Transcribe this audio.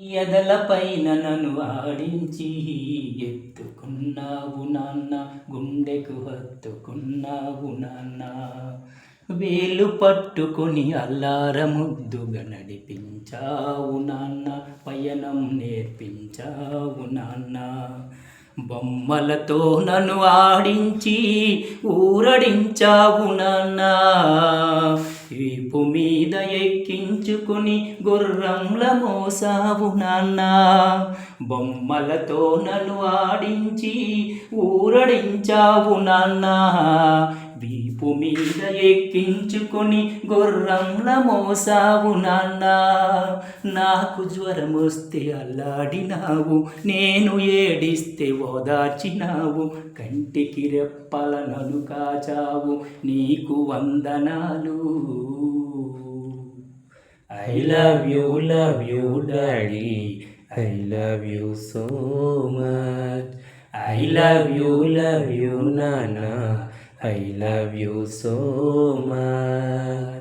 ఎదలపైన నన్ను ఆడించి ఎత్తుకున్నావు నాన్న, గుండెకు హత్తుకున్నావు నాన్న. వేలు పట్టుకొని అల్లార ముద్దుగా నడిపించావు నాన్న, పయనం నేర్పించావు నాన్న. బొమ్మలతో నన్ను ఆడించి ఊరడించావు నాన్న, వీపు మీద ఎక్కించుకుని గుర్రంల మోసావు నాన్న. బొమ్మలతో నన్ను ఆడించి ఊరడించావు నాన్న, వీపు మీద ఎక్కించుకుని గుర్రంల మోసావు నాన్న. నాకు జ్వరం వస్తే అల్లాడినావు, నేను ఏడిస్తే ఓదార్చినావు, కంటికి రెప్పల నన్ను కాచావు, నీకు వందనాలు. I love you daddy, I love you so much. I love you nana, I love you so much.